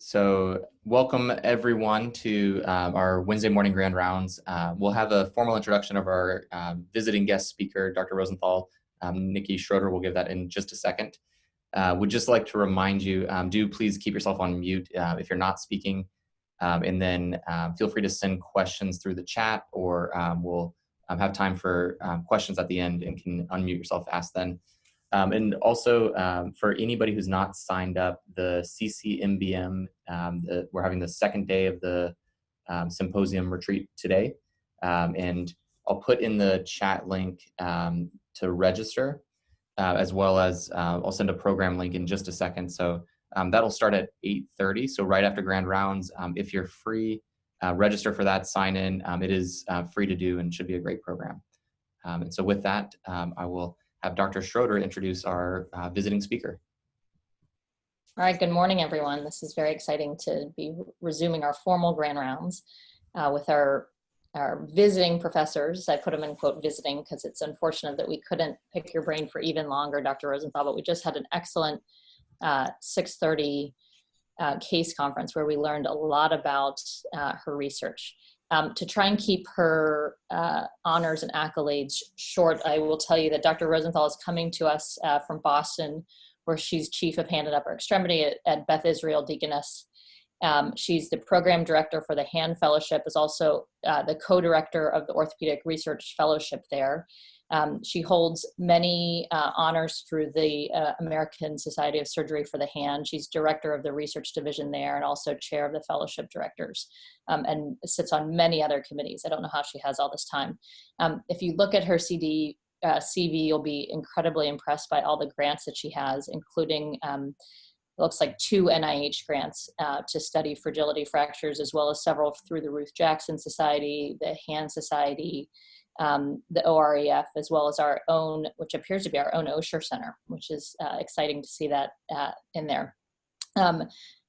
So welcome everyone to our Wednesday morning grand rounds. We'll have a formal introduction of our visiting guest speaker, Dr. Rozental. Nikki Schroeder will give that in just a second. Would just like to remind you, do please keep yourself on mute if you're not speaking. And then feel free to send questions through the chat, or we'll have time for questions at the end and can unmute yourself to ask then. And also, for anybody who's not signed up, the CCMBM, we're having the second day of the symposium retreat today. And I'll put in the chat link to register, as well as I'll send a program link in just a second. So that'll start at 8:30. So right after grand rounds, if you're free, register for that, sign in. It is free to do and should be a great program. And so with that, I will have Dr. Schroeder introduce our visiting speaker. All right, good morning, everyone. This is very exciting to be resuming our formal grand rounds with our visiting professors. I put them in quote visiting because it's unfortunate that we couldn't pick your brain for even longer, Dr. Rozental, but we just had an excellent 6:30 case conference where we learned a lot about her research. To try and keep her honors and accolades short, I will tell you that Dr. Rozental is coming to us from Boston, where she's chief of hand and upper extremity at Beth Israel Deaconess. She's the program director for the Hand Fellowship, is also the co-director of the Orthopedic Research Fellowship there. She holds many honors through the American Society of Surgery for the Hand. She's director of the research division there and also chair of the fellowship directors, and sits on many other committees. I don't know how she has all this time. If you look at her CV, you'll be incredibly impressed by all the grants that she has, including it looks like 2 NIH grants to study fragility fractures, as well as several through the Ruth Jackson Society, the Hand Society, the OREF, as well as our own, which appears to be our own Osher Center, which is exciting to see that in there.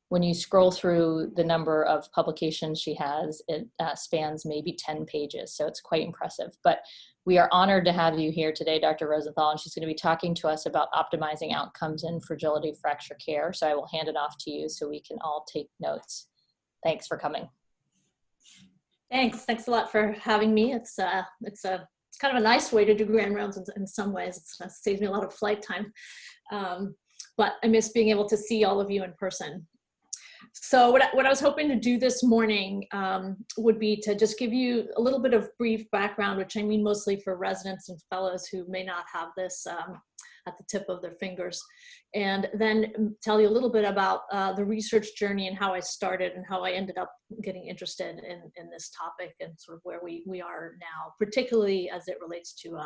When you scroll through the number of publications she has, it spans maybe 10 pages, so it's quite impressive. But we are honored to have you here today, Dr. Rozental, and she's going to be talking to us about optimizing outcomes in fragility fracture care. So I will hand it off to you so we can all take notes. Thanks for coming. Thanks a lot for having me. It's kind of a nice way to do grand rounds in some ways. It saves me a lot of flight time, but I miss being able to see all of you in person. So what I was hoping to do this morning would be to just give you a little bit of brief background, which I mean mostly for residents and fellows who may not have this at the tip of their fingers, and then tell you a little bit about the research journey and how I started and how I ended up getting interested in this topic and sort of where we are now, particularly as it relates to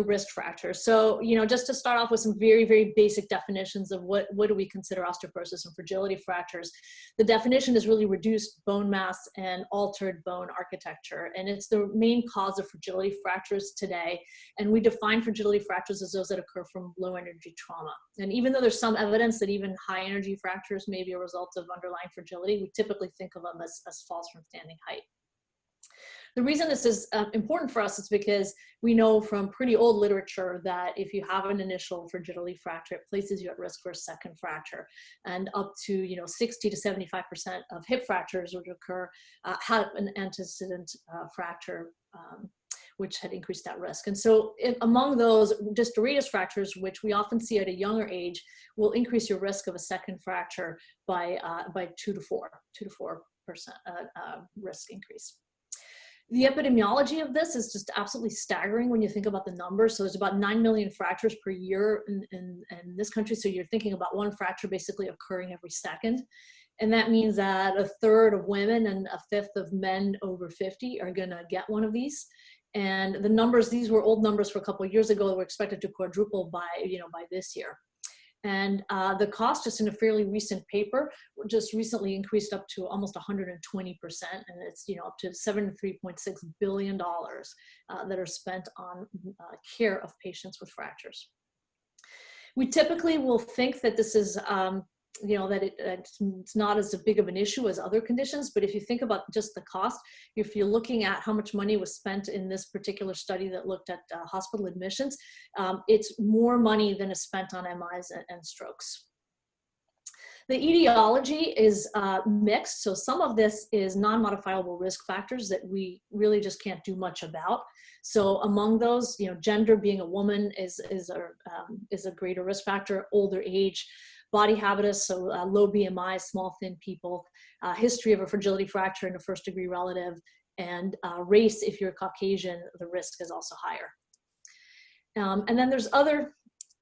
wrist fractures. So, just to start off with some very, very basic definitions of what do we consider osteoporosis and fragility fractures. The definition is really reduced bone mass and altered bone architecture. And it's the main cause of fragility fractures today. And we define fragility fractures as those that occur from low energy trauma. And even though there's some evidence that even high energy fractures may be a result of underlying fragility, we typically think of them as falls from standing height. The reason this is important for us is because we know from pretty old literature that if you have an initial fragility fracture, it places you at risk for a second fracture, and up to 60 to 75% of hip fractures would occur have an antecedent fracture, which had increased that risk. And so among those, distoratus fractures, which we often see at a younger age, will increase your risk of a second fracture by 2 to 4% risk increase. The epidemiology of this is just absolutely staggering when you think about the numbers. So there's about 9 million fractures per year in this country. So you're thinking about one fracture basically occurring every second. And that means that 1/3 of women and 1/5 of men over 50 are gonna get one of these. And the numbers, these were old numbers for a couple of years ago, that were expected to quadruple by this year. And the cost, just in a fairly recent paper, just recently increased up to almost 120%, and it's up to $73.6 billion that are spent on care of patients with fractures. We typically will think that this is that it's not as big of an issue as other conditions, but if you think about just the cost, if you're looking at how much money was spent in this particular study that looked at hospital admissions, it's more money than is spent on MIs and strokes. The etiology is mixed. So some of this is non-modifiable risk factors that we really just can't do much about. So among those, gender, being a woman is a greater risk factor, older age, body habitus, so low BMI, small, thin people, history of a fragility fracture in a first degree relative, and race, if you're Caucasian, the risk is also higher. And then there's other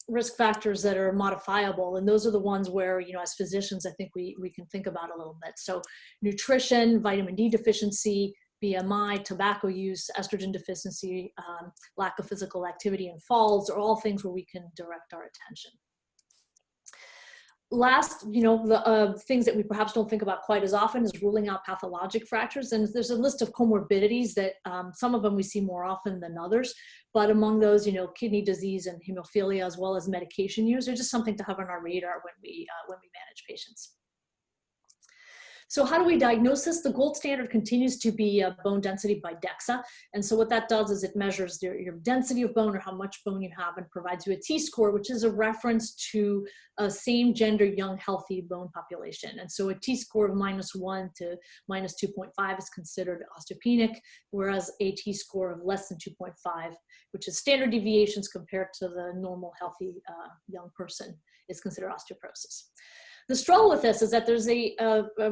risk factors that are modifiable, and those are the ones where, as physicians, I think we can think about a little bit. So nutrition, vitamin D deficiency, BMI, tobacco use, estrogen deficiency, lack of physical activity, and falls are all things where we can direct our attention. Last, the things that we perhaps don't think about quite as often is ruling out pathologic fractures. And there's a list of comorbidities that some of them we see more often than others. But among those, kidney disease and hemophilia, as well as medication use, are just something to have on our radar when we manage patients. So how do we diagnose this? The gold standard continues to be bone density by DEXA. And so what that does is it measures your density of bone, or how much bone you have, and provides you a T-score, which is a reference to a same gender, young, healthy bone population. And so a T-score of -1 to -2.5 is considered osteopenic, whereas a T-score of less than 2.5, which is standard deviations compared to the normal, healthy young person, is considered osteoporosis. The struggle with this is that there's a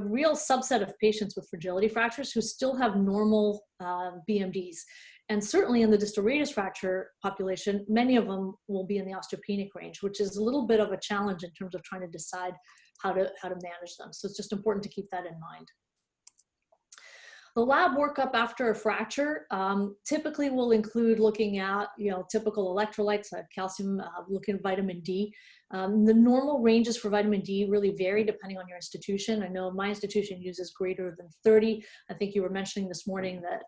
real subset of patients with fragility fractures who still have normal BMDs. And certainly in the distal radius fracture population, many of them will be in the osteopenic range, which is a little bit of a challenge in terms of trying to decide how to manage them. So it's just important to keep that in mind. The lab workup after a fracture typically will include looking at, typical electrolytes like calcium, looking at vitamin D. The normal ranges for vitamin D really vary depending on your institution. I know my institution uses greater than 30. I think you were mentioning this morning that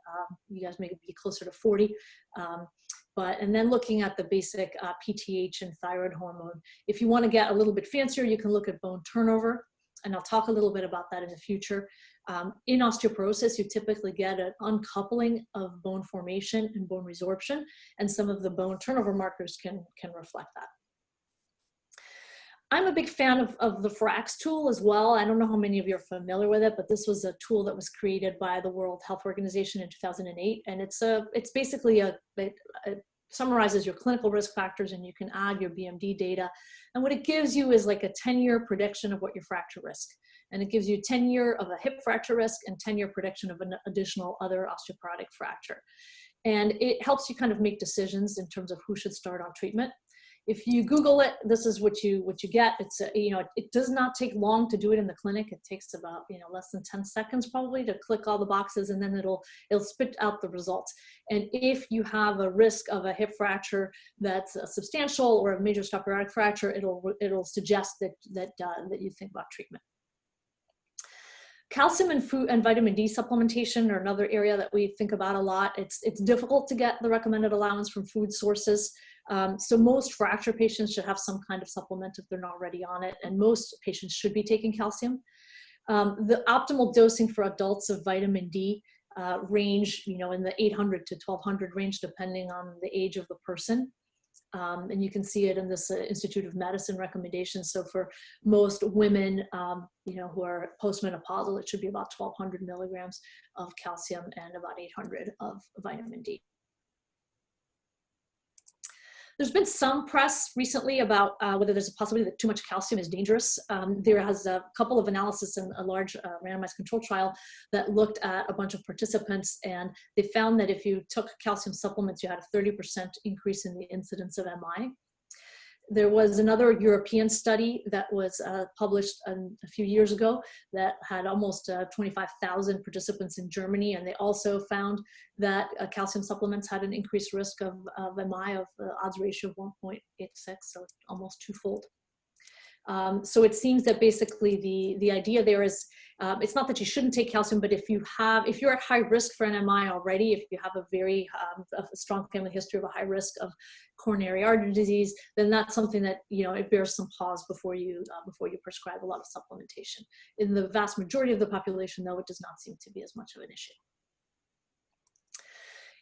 you guys may be closer to 40. And then looking at the basic PTH and thyroid hormone. If you want to get a little bit fancier, you can look at bone turnover. And I'll talk a little bit about that in the future. In osteoporosis, you typically get an uncoupling of bone formation and bone resorption, and some of the bone turnover markers can reflect that. I'm a big fan of the FRAX tool as well. I don't know how many of you are familiar with it, but this was a tool that was created by the World Health Organization in 2008, and it's basically it summarizes your clinical risk factors, and you can add your BMD data. And what it gives you is like a 10-year prediction of what your fracture risk. And it gives you 10-year of a hip fracture risk and 10-year prediction of an additional other osteoporotic fracture. And it helps you kind of make decisions in terms of who should start on treatment. If you Google it, this is what you get. It's it does not take long to do it in the clinic. It takes about less than 10 seconds probably to click all the boxes, and then it'll spit out the results. And if you have a risk of a hip fracture that's substantial or a major osteoporotic fracture, it'll suggest that you think about treatment. Calcium and food and vitamin D supplementation are another area that we think about a lot. It's difficult to get the recommended allowance from food sources. So most fracture patients should have some kind of supplement if they're not already on it, and most patients should be taking calcium. The optimal dosing for adults of vitamin D range, in the 800 to 1200 range, depending on the age of the person. And you can see it in this Institute of Medicine recommendations. So for most women, who are postmenopausal, it should be about 1200 milligrams of calcium and about 800 of vitamin D. There's been some press recently about whether there's a possibility that too much calcium is dangerous. There has a couple of analyses in a large randomized control trial that looked at a bunch of participants, and they found that if you took calcium supplements, you had a 30% increase in the incidence of MI. There was another European study that was published a few years ago that had almost 25,000 participants in Germany, and they also found that calcium supplements had an increased risk of MI of the odds ratio of 1.86, so almost twofold. So it seems that basically the idea there is, it's not that you shouldn't take calcium, but if you're at high risk for an MI already, if you have a very a strong family history of a high risk of coronary artery disease, then that's something that it bears some pause before you prescribe a lot of supplementation. In the vast majority of the population, though, it does not seem to be as much of an issue.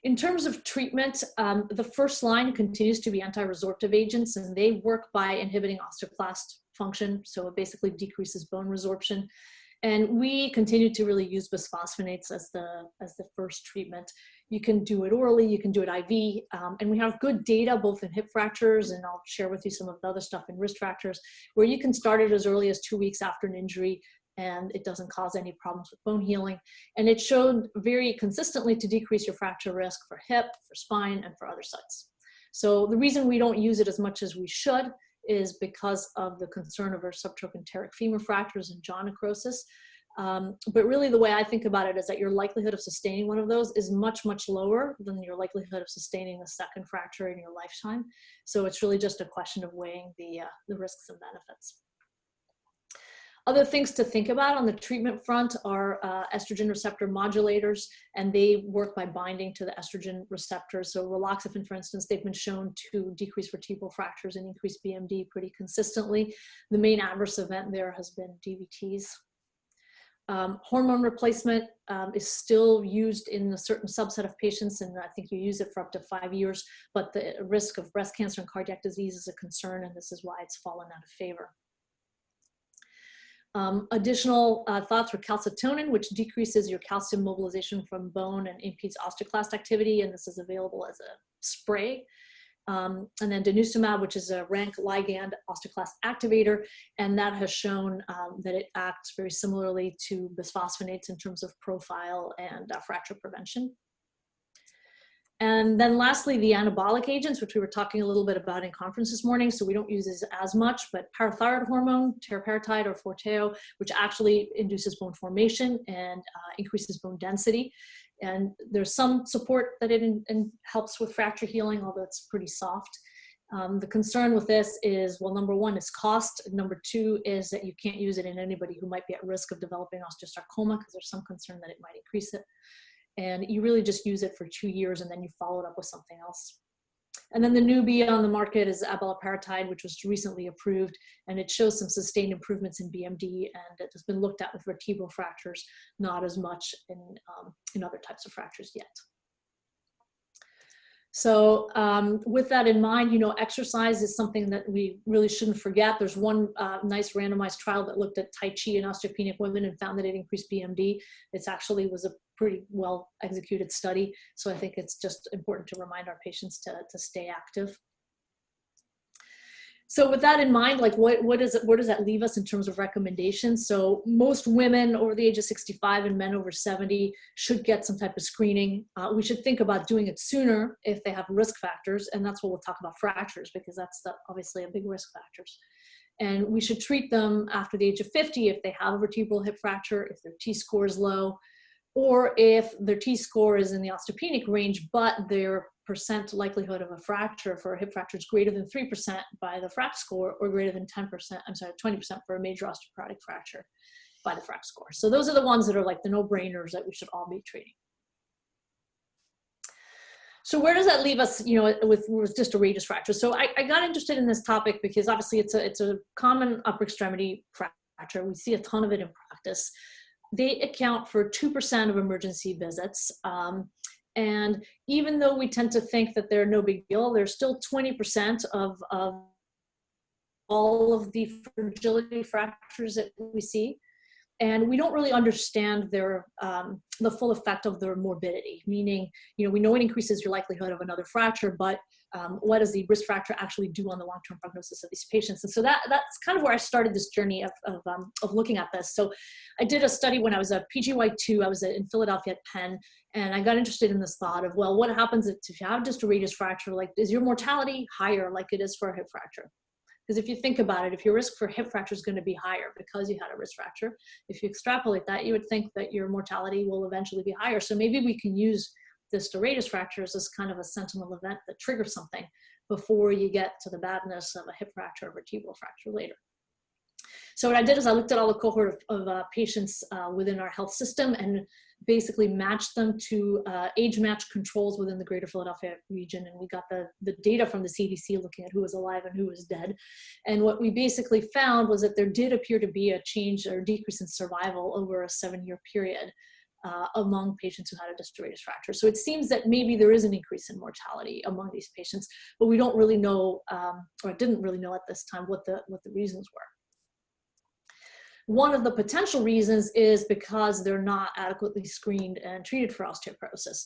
In terms of treatment, the first line continues to be anti-resorptive agents, and they work by inhibiting osteoclast function. So it basically decreases bone resorption. And we continue to really use bisphosphonates as the first treatment. You can do it orally, you can do it IV, and we have good data both in hip fractures, and I'll share with you some of the other stuff in wrist fractures, where you can start it as early as 2 weeks after an injury, and it doesn't cause any problems with bone healing. And it showed very consistently to decrease your fracture risk for hip, for spine, and for other sites. So the reason we don't use it as much as we should is because of the concern of our subtrochanteric femur fractures and jaw necrosis. But really the way I think about it is that your likelihood of sustaining one of those is much, much lower than your likelihood of sustaining a second fracture in your lifetime. So it's really just a question of weighing the risks and benefits. Other things to think about on the treatment front are estrogen receptor modulators, and they work by binding to the estrogen receptors. So raloxifene, for instance, they've been shown to decrease vertebral fractures and increase BMD pretty consistently. The main adverse event there has been DVTs. Hormone replacement is still used in a certain subset of patients, and I think you use it for up to 5 years, but the risk of breast cancer and cardiac disease is a concern, and this is why it's fallen out of favor. Additional thoughts were calcitonin, which decreases your calcium mobilization from bone and impedes osteoclast activity, and this is available as a spray. And then denosumab, which is a rank ligand osteoclast activator, and that has shown that it acts very similarly to bisphosphonates in terms of profile and fracture prevention. And then lastly, the anabolic agents, which we were talking a little bit about in conference this morning, so we don't use this as much, but parathyroid hormone, teriparatide or Forteo, which actually induces bone formation and increases bone density. And there's some support that it helps with fracture healing, although it's pretty soft. The concern with this is, well, number one is cost. Number two is that you can't use it in anybody who might be at risk of developing osteosarcoma, because there's some concern that it might increase it. And you really just use it for 2 years and then you follow it up with something else. And then the newbie on the market is abaloparatide, which was recently approved, and it shows some sustained improvements in BMD, and it has been looked at with vertebral fractures, not as much in other types of fractures yet. So with that in mind, you know, exercise is something that we really shouldn't forget. There's one nice randomized trial that looked at Tai Chi in osteopenic women and found that it increased BMD. It actually was a pretty well executed study. So I think it's just important to remind our patients to stay active. So with that in mind, like where does that leave us in terms of recommendations? So most women over the age of 65 and men over 70 should get some type of screening. We should think about doing it sooner if they have risk factors, and that's what we'll talk about fractures, because that's obviously a big risk factors. And we should treat them after the age of 50 if they have a vertebral hip fracture, if their T-score is low, or if their T-score is in the osteopenic range, but their percent likelihood of a fracture for a hip fracture is greater than 3% by the FRAC score, or greater than 10%, I'm sorry, 20% for a major osteoporotic fracture by the FRAC score. So those are the ones that are like the no-brainers that we should all be treating. So where does that leave us, you know, with distal radius fractures? So I got interested in this topic because obviously it's a common upper extremity fracture. We see a ton of it in practice. They account for 2% of emergency visits. And even though we tend to think that they're no big deal, there's still 20% of all of the fragility fractures that we see. And we don't really understand their, the full effect of their morbidity, meaning, you know, we know it increases your likelihood of another fracture, but what does the risk fracture actually do on the long-term prognosis of these patients? And so that's kind of where I started this journey of looking at this. So I did a study when I was a PGY2, I was in Philadelphia at Penn, and I got interested in this thought of, well, what happens if you have distal radius fracture? Like, is your mortality higher like it is for a hip fracture? Because if you think about it, if your risk for hip fracture is going to be higher because you had a wrist fracture, if you extrapolate that, you would think that your mortality will eventually be higher. So maybe we can use distal radius fractures as kind of a sentinel event that triggers something before you get to the badness of a hip fracture or vertebral fracture later. So what I did is I looked at all the cohort of patients within our health system and basically matched them to age-matched controls within the greater Philadelphia region. And we got the data from the CDC looking at who was alive and who was dead. And what we basically found was that there did appear to be a change or decrease in survival over a 7-year period among patients who had a distal radius fracture. So it seems that maybe there is an increase in mortality among these patients, but we don't really know, or didn't really know at this time, what the reasons were. One of the potential reasons is because they're not adequately screened and treated for osteoporosis.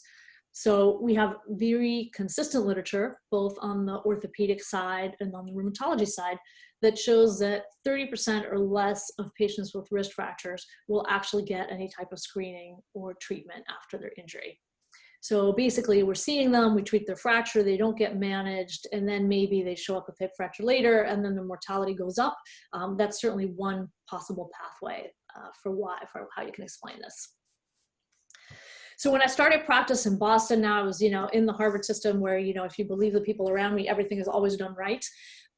So we have very consistent literature, both on the orthopedic side and on the rheumatology side, that shows that 30% or less of patients with wrist fractures will actually get any type of screening or treatment after their injury. So basically, we're seeing them, we treat their fracture, they don't get managed, and then maybe they show up with hip fracture later, and then the mortality goes up. That's certainly one possible pathway for how you can explain this. So when I started practice in Boston, now I was, in the Harvard system where, if you believe the people around me, everything is always done right.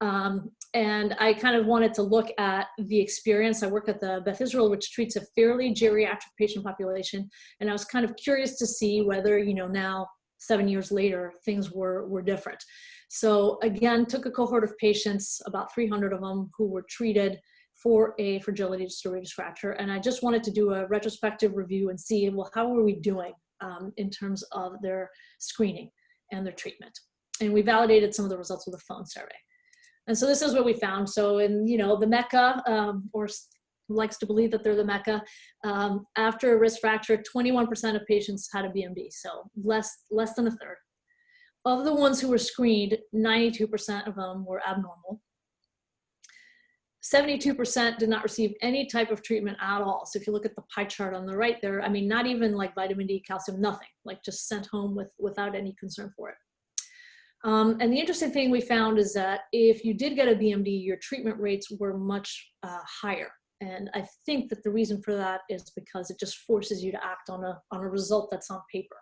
And I kind of wanted to look at the experience. I work at the Beth Israel, which treats a fairly geriatric patient population. And I was kind of curious to see whether, now 7 years later, things were different. So again, took a cohort of patients, about 300 of them, who were treated for a fragility distorated fracture. And I just wanted to do a retrospective review and see, well, how were we doing in terms of their screening and their treatment? And we validated some of the results with a phone survey. And so this is what we found. So in, the Mecca, or likes to believe that they're the Mecca, after a wrist fracture, 21% of patients had a BMD, so less than a third. Of the ones who were screened, 92% of them were abnormal. 72% did not receive any type of treatment at all. So if you look at the pie chart on the right there, I mean, not even like vitamin D, calcium, nothing, like just sent home without any concern for it. And the interesting thing we found is that if you did get a BMD, your treatment rates were much higher. And I think that the reason for that is because it just forces you to act on a result that's on paper.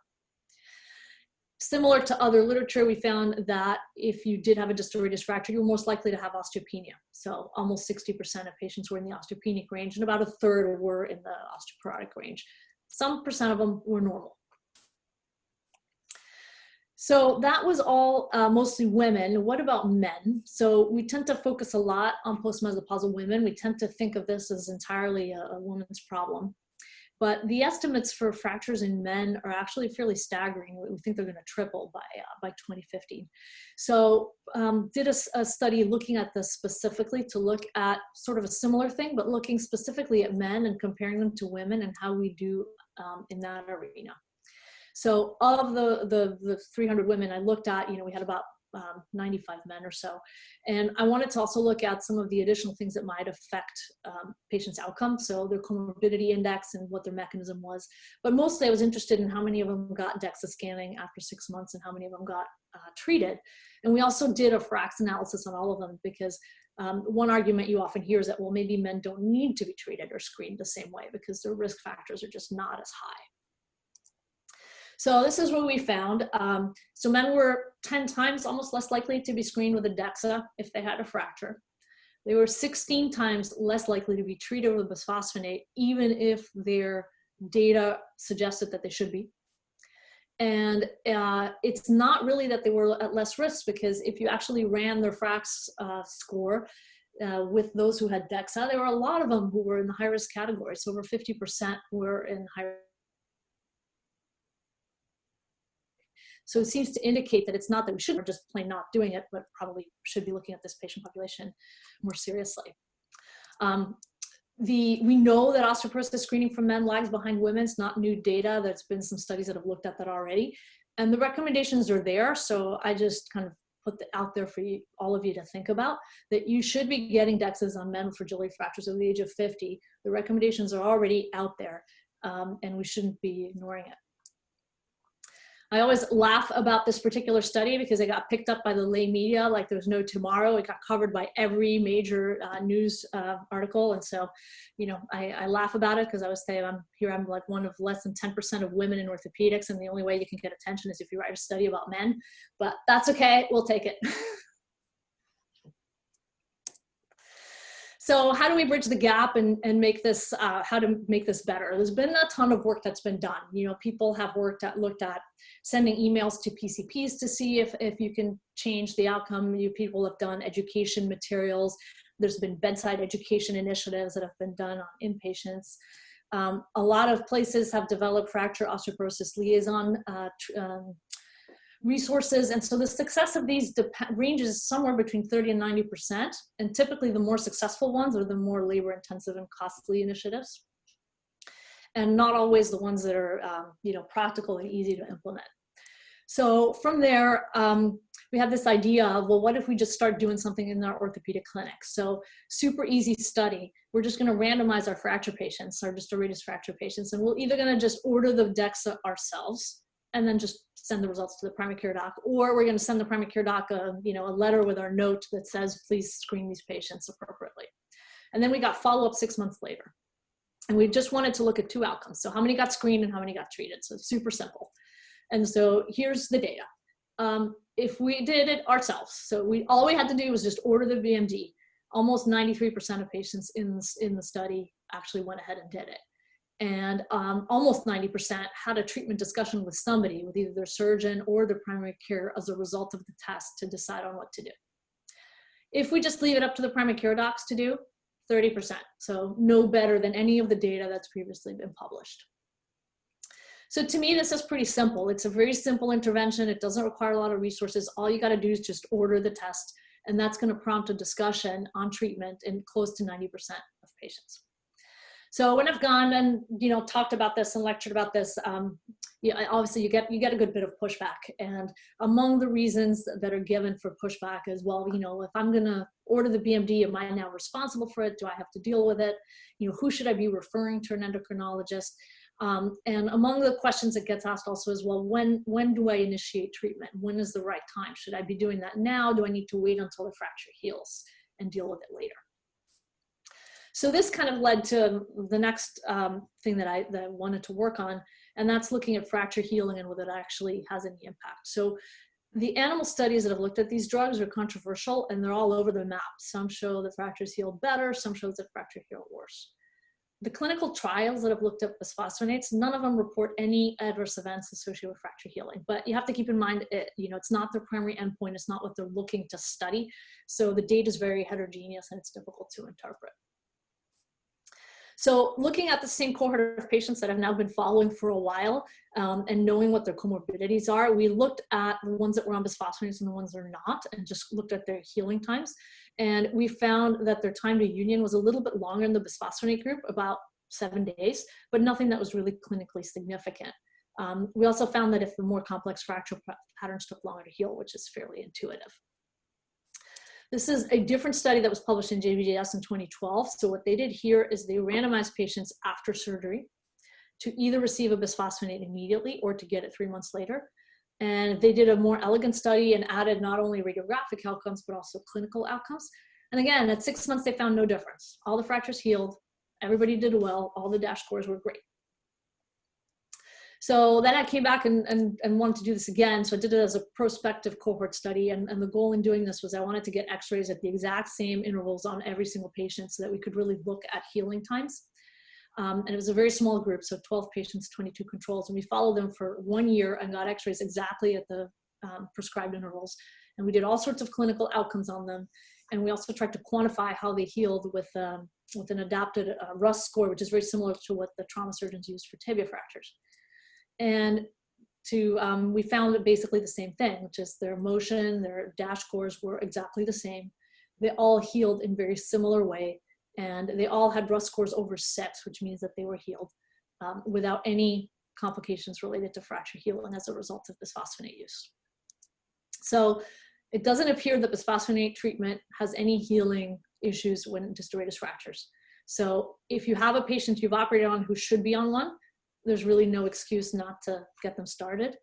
Similar to other literature, we found that if you did have a distal radius fracture, you were most likely to have osteopenia. So almost 60% of patients were in the osteopenic range, and about a third were in the osteoporotic range. Some percent of them were normal. So that was all mostly women. What about men? So we tend to focus a lot on postmenopausal women. We tend to think of this as entirely a woman's problem. But the estimates for fractures in men are actually fairly staggering. We think they're going to triple by 2050. So did a study looking at this specifically to look at sort of a similar thing, but looking specifically at men and comparing them to women and how we do in that arena. So of the 300 women I looked at, we had about 95 men or so. And I wanted to also look at some of the additional things that might affect patients' outcomes, so their comorbidity index and what their mechanism was. But mostly I was interested in how many of them got DEXA scanning after 6 months and how many of them got treated. And we also did a FRAX analysis on all of them because one argument you often hear is that, well, maybe men don't need to be treated or screened the same way because their risk factors are just not as high. So this is what we found. So men were 10 times almost less likely to be screened with a DEXA if they had a fracture. They were 16 times less likely to be treated with bisphosphonate, even if their data suggested that they should be. And it's not really that they were at less risk, because if you actually ran their FRAX score with those who had DEXA, there were a lot of them who were in the high risk category. So over 50% were in high risk. So it seems to indicate that it's not that we should, we're just plain not doing it, but probably should be looking at this patient population more seriously. We know that osteoporosis screening for men lags behind women. It's not new data. There's been some studies that have looked at that already. And the recommendations are there. So I just kind of put that out there for all of you to think about, that you should be getting DEXAs on men with fragility fractures over the age of 50. The recommendations are already out there, and we shouldn't be ignoring it. I always laugh about this particular study because it got picked up by the lay media like there was no tomorrow. It got covered by every major news article. And so, I laugh about it because I always say I'm like one of less than 10% of women in orthopedics. And the only way you can get attention is if you write a study about men, but that's okay. We'll take it. So how do we bridge the gap and make this, how to make this better? There's been a ton of work that's been done. People have looked at sending emails to PCPs to see if you can change the outcome. People have done education materials. There's been bedside education initiatives that have been done on inpatients. A lot of places have developed fracture osteoporosis liaison resources. And so the success of these ranges somewhere between 30 and 90%. And typically the more successful ones are the more labor intensive and costly initiatives. And not always the ones that are practical and easy to implement. So from there, we have this idea of, well, what if we just start doing something in our orthopedic clinic? So super easy study. We're just going to randomize our fracture patients, our distal radius fracture patients, and we're either going to just order the DEXA ourselves and then just send the results to the primary care doc, or we're going to send the primary care doc a letter with our note that says, please screen these patients appropriately. And then we got follow-up 6 months later. And we just wanted to look at 2 outcomes. So how many got screened and how many got treated. So super simple. And so here's the data. If we did it ourselves, so all we had to do was just order the BMD. Almost 93% of patients in the study actually went ahead and did it. And almost 90% had a treatment discussion with somebody, with either their surgeon or their primary care as a result of the test to decide on what to do. If we just leave it up to the primary care docs to do, 30%. So no better than any of the data that's previously been published. So to me, this is pretty simple. It's a very simple intervention. It doesn't require a lot of resources. All you got to do is just order the test, and that's going to prompt a discussion on treatment in close to 90% of patients. So when I've gone and talked about this and lectured about this, obviously you get a good bit of pushback. And among the reasons that are given for pushback is, well, if I'm going to order the BMD, am I now responsible for it? Do I have to deal with it? Who should I be referring to an endocrinologist? And among the questions that gets asked also is, well, when do I initiate treatment? When is the right time? Should I be doing that now? Do I need to wait until the fracture heals and deal with it later? So this kind of led to the next thing that I wanted to work on, and that's looking at fracture healing and whether it actually has any impact. So the animal studies that have looked at these drugs are controversial, and they're all over the map. Some show that fractures heal better, some show that fracture heal worse. The clinical trials that have looked at bisphosphonates, none of them report any adverse events associated with fracture healing. But you have to keep in mind, it's not their primary endpoint. It's not what they're looking to study. So the data is very heterogeneous and it's difficult to interpret. So looking at the same cohort of patients that I've now been following for a while and knowing what their comorbidities are, we looked at the ones that were on bisphosphonates and the ones that are not, and just looked at their healing times. And we found that their time to union was a little bit longer in the bisphosphonate group, about 7 days, but nothing that was really clinically significant. We also found that if the more complex fracture patterns took longer to heal, which is fairly intuitive. This is a different study that was published in JBJS in 2012. So what they did here is they randomized patients after surgery to either receive a bisphosphonate immediately or to get it 3 months later. And they did a more elegant study and added not only radiographic outcomes, but also clinical outcomes. And again, at 6 months, they found no difference. All the fractures healed, everybody did well, all the DASH scores were great. So then I came back and wanted to do this again. So I did it as a prospective cohort study. And the goal in doing this was I wanted to get x-rays at the exact same intervals on every single patient so that we could really look at healing times. And it was a very small group, so 12 patients, 22 controls. And we followed them for 1 year and got x-rays exactly at the prescribed intervals. And we did all sorts of clinical outcomes on them. And we also tried to quantify how they healed with an adapted RUS score, which is very similar to what the trauma surgeons use for tibia fractures. And we found basically the same thing, which is their motion, their DASH scores were exactly the same. They all healed in very similar way, and they all had RUS scores over 6, which means that they were healed without any complications related to fracture healing as a result of bisphosphonate use. So it doesn't appear that bisphosphonate treatment has any healing issues when distal radius fractures. So if you have a patient you've operated on who should be on one, there's really no excuse not to get them started.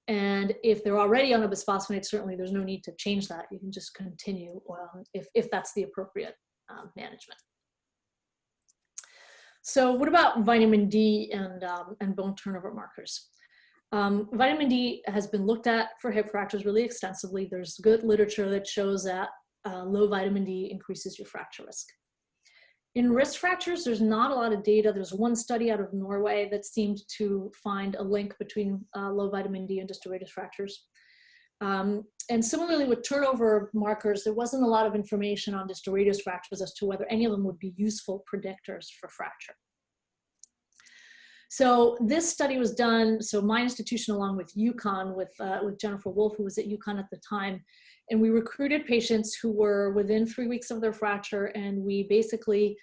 And if they're already on a bisphosphonate, certainly there's no need to change that. You can just continue if that's the appropriate management. So what about vitamin D and bone turnover markers? Vitamin D has been looked at for hip fractures really extensively. There's good literature that shows that low vitamin D increases your fracture risk. In wrist fractures, there's not a lot of data. There's one study out of Norway that seemed to find a link between low vitamin D and distal radius fractures. And similarly with turnover markers, there wasn't a lot of information on distal radius fractures as to whether any of them would be useful predictors for fracture. So this study was done, so my institution along with UConn, with Jennifer Wolf, who was at UConn at the time, and we recruited patients who were within 3 weeks of their fracture, and we basically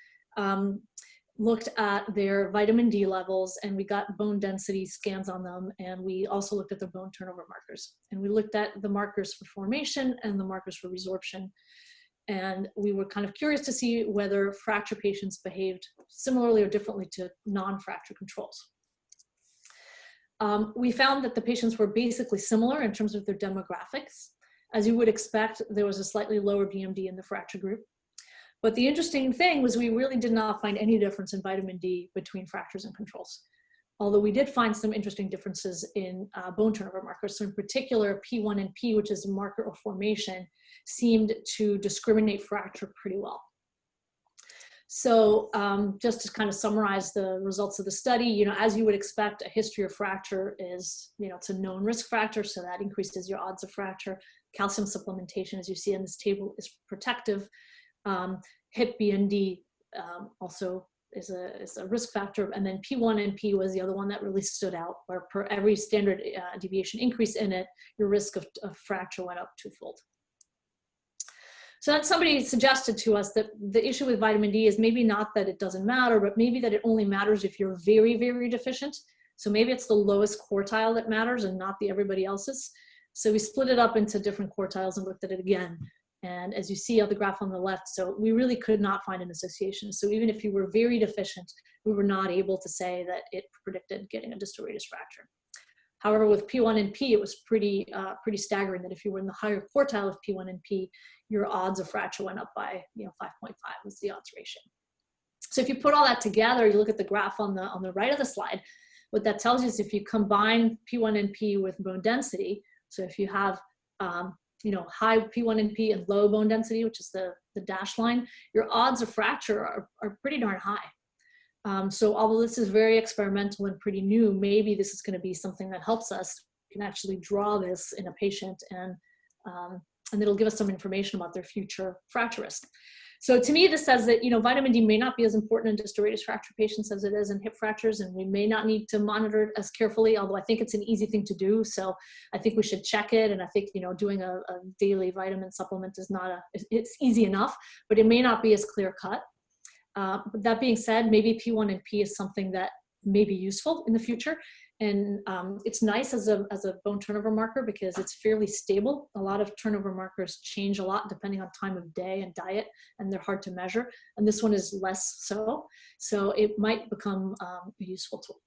looked at their vitamin D levels, and we got bone density scans on them, and we also looked at their bone turnover markers. And we looked at the markers for formation and the markers for resorption. And we were kind of curious to see whether fracture patients behaved similarly or differently to non-fracture controls. We found that the patients were basically similar in terms of their demographics. As you would expect, there was a slightly lower BMD in the fracture group. But the interesting thing was we really did not find any difference in vitamin D between fractures and controls. Although we did find some interesting differences in bone turnover markers. So in particular, P1NP, which is a marker of formation, seemed to discriminate fracture pretty well. So just to kind of summarize the results of the study, as you would expect, a history of fracture is, it's a known risk factor, so that increases your odds of fracture. Calcium supplementation, as you see in this table, is protective. HIP BND also is a risk factor, and then P1NP was the other one that really stood out, where per every standard deviation increase in it, your risk of fracture went up twofold. So then somebody suggested to us that the issue with vitamin D is maybe not that it doesn't matter, but maybe that it only matters if you're very, very deficient. So maybe it's the lowest quartile that matters and not the everybody else's. So we split it up into different quartiles and looked at it again. And as you see on the graph on the left, so we really could not find an association. So even if you were very deficient, we were not able to say that it predicted getting a distal radius fracture. However, with P1NP, it was pretty staggering that if you were in the higher quartile of P1NP, your odds of fracture went up by 5.5 was the odds ratio. So if you put all that together, you look at the graph on the right of the slide, what that tells you is if you combine P1NP with bone density, so if you have high P1NP and low bone density, which is the dashed line, your odds of fracture are pretty darn high. So although this is very experimental and pretty new, maybe this is going to be something that helps us. We can actually draw this in a patient, and it'll give us some information about their future fracture risk. So to me, this says that vitamin D may not be as important in distal radius fracture patients as it is in hip fractures, and we may not need to monitor it as carefully, although I think it's an easy thing to do. So I think we should check it, and I think doing a daily vitamin supplement is it's easy enough, but it may not be as clear cut. But that being said, maybe P1NP is something that may be useful in the future. And it's nice as a bone turnover marker because it's fairly stable. A lot of turnover markers change a lot depending on time of day and diet, and they're hard to measure. And this one is less so. So it might become a useful tool.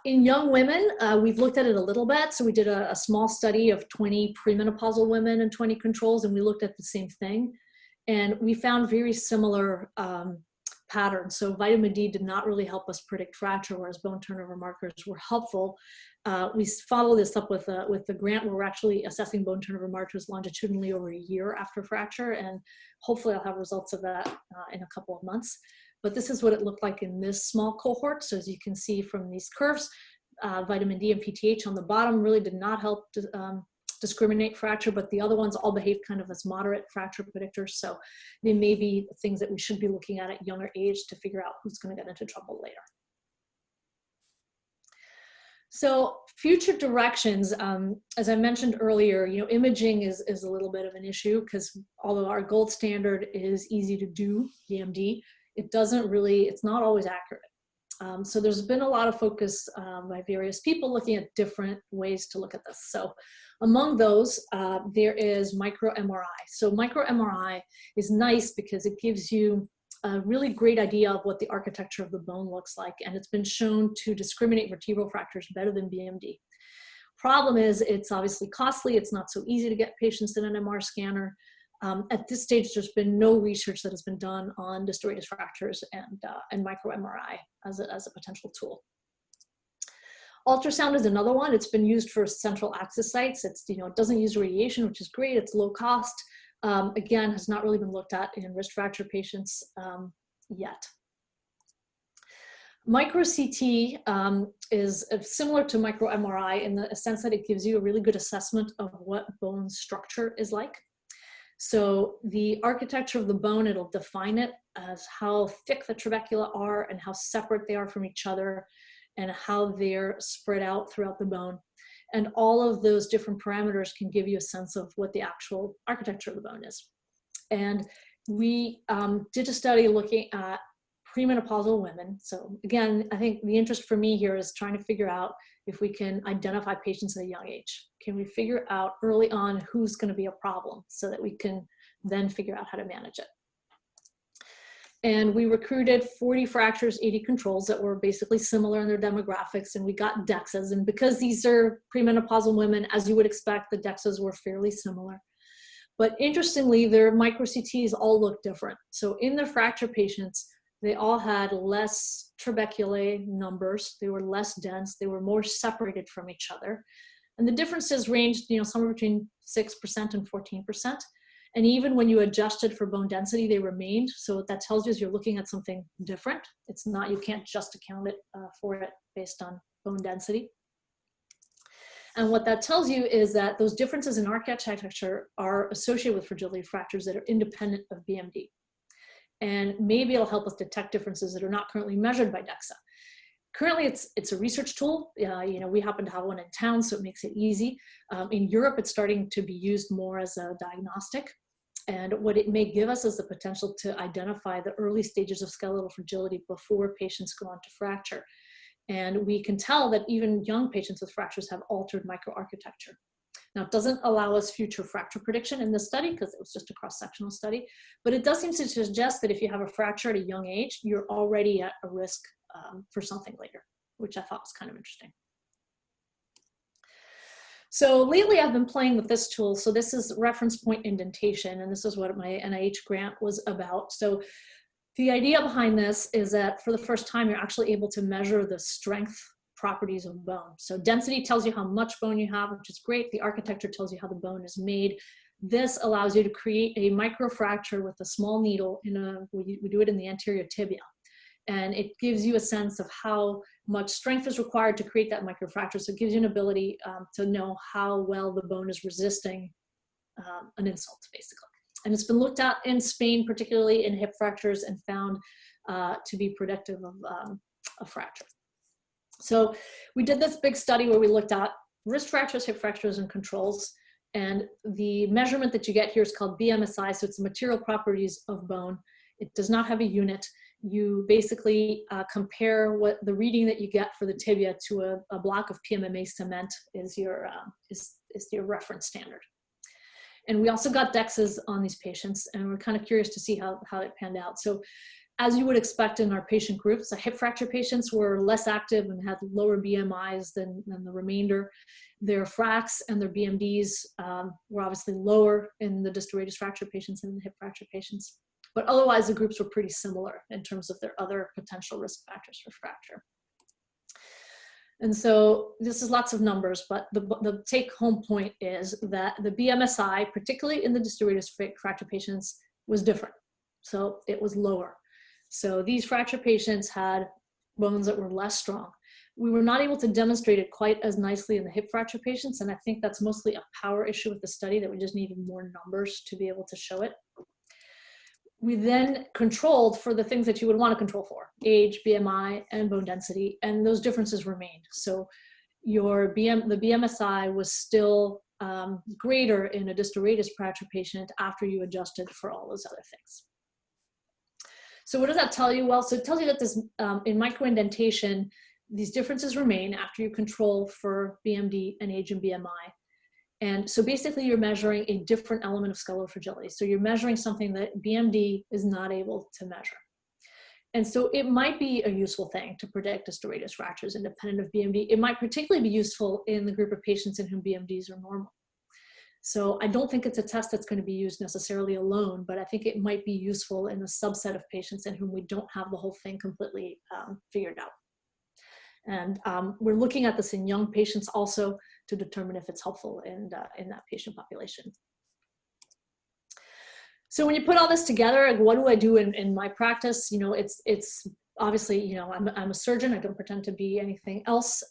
In young women, we've looked at it a little bit. So we did a small study of 20 premenopausal women and 20 controls, and we looked at the same thing. And we found very similar pattern. So vitamin D did not really help us predict fracture, whereas bone turnover markers were helpful. We follow this up with the grant where we're actually assessing bone turnover markers longitudinally over a year after fracture, and hopefully I'll have results of that in a couple of months. But this is what it looked like in this small cohort. So as you can see from these curves, vitamin D and PTH on the bottom really did not help discriminate fracture, but the other ones all behave kind of as moderate fracture predictors. So they may be things that we should be looking at younger age to figure out who's going to get into trouble later. So future directions, as I mentioned earlier, imaging is a little bit of an issue because although our gold standard is easy to do, BMD, it's not always accurate. So there's been a lot of focus by various people looking at different ways to look at this. So among those, there is micro MRI. So micro MRI is nice because it gives you a really great idea of what the architecture of the bone looks like, and it's been shown to discriminate vertebral fractures better than BMD. Problem is, it's obviously costly. It's not so easy to get patients in an MR scanner. At this stage, there's been no research that has been done on distal radius fractures and micro MRI as a potential tool. Ultrasound is another one. It's been used for central axis sites. It doesn't use radiation, which is great. It's low cost. Again, has not really been looked at in wrist fracture patients yet. Micro CT is similar to micro MRI in the sense that it gives you a really good assessment of what bone structure is like. So the architecture of the bone, it'll define it as how thick the trabecula are and how separate they are from each other and how they're spread out throughout the bone. And all of those different parameters can give you a sense of what the actual architecture of the bone is. And we did a study looking at premenopausal women. So again, I think the interest for me here is trying to figure out if we can identify patients at a young age. Can we figure out early on who's going to be a problem so that we can then figure out how to manage it? And we recruited 40 fractures, 80 controls that were basically similar in their demographics, and we got DEXAs. And because these are premenopausal women, as you would expect, the DEXAs were fairly similar. But interestingly, their micro-CTs all look different. So in the fracture patients, they all had less trabeculae numbers. They were less dense. They were more separated from each other. And the differences ranged, somewhere between 6% and 14%. And even when you adjusted for bone density, they remained. So what that tells you is you're looking at something different. It's not, you can't just account it for it based on bone density. And what that tells you is that those differences in architecture are associated with fragility fractures that are independent of BMD. And maybe it'll help us detect differences that are not currently measured by DEXA. Currently, it's a research tool. We happen to have one in town, so it makes it easy. In Europe, it's starting to be used more as a diagnostic. And what it may give us is the potential to identify the early stages of skeletal fragility before patients go on to fracture. And we can tell that even young patients with fractures have altered microarchitecture. Now, it doesn't allow us future fracture prediction in this study because it was just a cross-sectional study, but it does seem to suggest that if you have a fracture at a young age, you're already at a risk for something later, which I thought was kind of interesting. So lately I've been playing with this tool. So this is reference point indentation, and this is what my NIH grant was about. So the idea behind this is that for the first time, you're actually able to measure the strength properties of bone. So density tells you how much bone you have, which is great. The architecture tells you how the bone is made. This allows you to create a microfracture with a small needle we do it in the anterior tibia. And it gives you a sense of how much strength is required to create that microfracture. So it gives you an ability to know how well the bone is resisting an insult, basically. And it's been looked at in Spain, particularly in hip fractures, and found to be predictive of a fracture. So we did this big study where we looked at wrist fractures, hip fractures, and controls. And the measurement that you get here is called BMSI. So it's the material properties of bone. It does not have a unit. You basically compare what the reading that you get for the tibia to a block of PMMA cement is your reference standard. And we also got DEXAs on these patients, and we're kind of curious to see how it panned out. So as you would expect in our patient groups, the hip fracture patients were less active and had lower BMIs than the remainder. Their FRACs and their BMDs were obviously lower in the distal radius fracture patients and the hip fracture patients. But otherwise, the groups were pretty similar in terms of their other potential risk factors for fracture. And so this is lots of numbers, but the take-home point is that the BMSI, particularly in the distal radius fracture patients, was different. So it was lower. So these fracture patients had bones that were less strong. We were not able to demonstrate it quite as nicely in the hip fracture patients, and I think that's mostly a power issue with the study, that we just needed more numbers to be able to show it. We then controlled for the things that you would want to control for: age, BMI, and bone density, and those differences remained. So the BMSI was still greater in a distal radius fracture patient after you adjusted for all those other things. So what does that tell you? Well, so it tells you that this, in microindentation, these differences remain after you control for BMD and age and BMI. And so basically you're measuring a different element of skeletal fragility. So you're measuring something that BMD is not able to measure. And so it might be a useful thing to predict distal radius fractures independent of BMD. It might particularly be useful in the group of patients in whom BMDs are normal. So I don't think it's a test that's going to be used necessarily alone, but I think it might be useful in a subset of patients in whom we don't have the whole thing completely figured out. And we're looking at this in young patients also to determine if it's helpful in that patient population. So when you put all this together, what do I do in my practice? You know, it's obviously, you know, I'm a surgeon. I don't pretend to be anything else.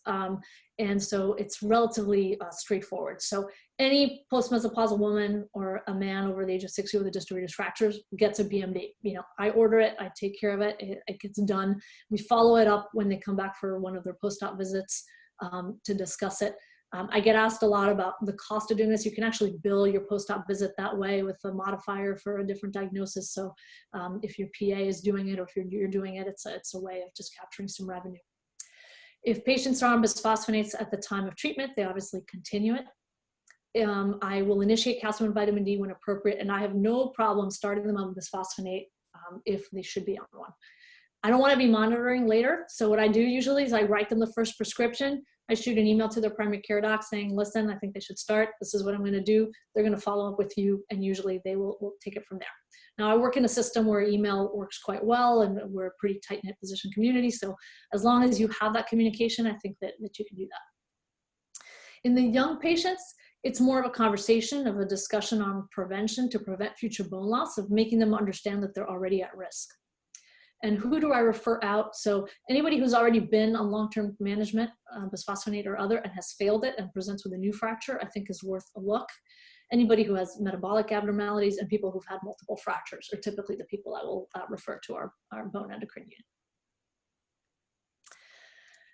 And so it's relatively straightforward. So any postmenopausal woman or a man over the age of 60 with a distal radius fractures gets a BMD. You know, I order it, I take care of it, it gets done. We follow it up when they come back for one of their post-op visits to discuss it. I get asked a lot about the cost of doing this. You can actually bill your post-op visit that way with a modifier for a different diagnosis. So if your PA is doing it or if you're doing it, it's a way of just capturing some revenue. If patients are on bisphosphonates at the time of treatment, they obviously continue it. I will initiate calcium and vitamin D when appropriate, and I have no problem starting them on bisphosphonate if they should be on one. I don't want to be monitoring later, so what I do usually is I write them the first prescription. I shoot an email to their primary care doc saying, listen, I think they should start. This is what I'm going to do. They're going to follow up with you, and usually they will take it from there. Now, I work in a system where email works quite well, and we're a pretty tight-knit physician community, so as long as you have that communication, I think that you can do that. In the young patients, it's more of a conversation, of a discussion on prevention to prevent future bone loss, of making them understand that they're already at risk. And who do I refer out? So anybody who's already been on long-term management, bisphosphonate or other, and has failed it and presents with a new fracture, I think is worth a look. Anybody who has metabolic abnormalities and people who've had multiple fractures are typically the people I will refer to our bone endocrine unit.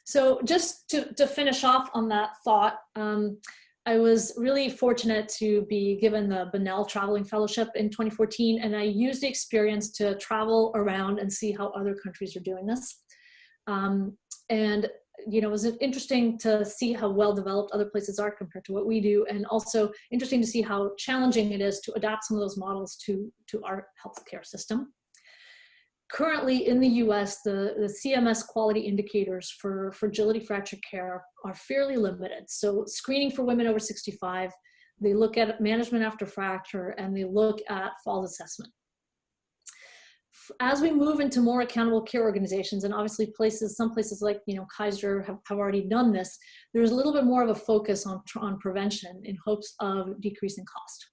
So just to finish off on that thought, I was really fortunate to be given the Bunnell Traveling Fellowship in 2014, and I used the experience to travel around and see how other countries are doing this. And you know, it was interesting to see how well developed other places are compared to what we do, and also interesting to see how challenging it is to adapt some of those models to our healthcare system. Currently in the US, the CMS quality indicators for fragility fracture care are fairly limited. So screening for women over 65, they look at management after fracture, and they look at falls assessment. As we move into more accountable care organizations, and obviously some places like, you know, Kaiser have already done this, there's a little bit more of a focus on prevention in hopes of decreasing cost.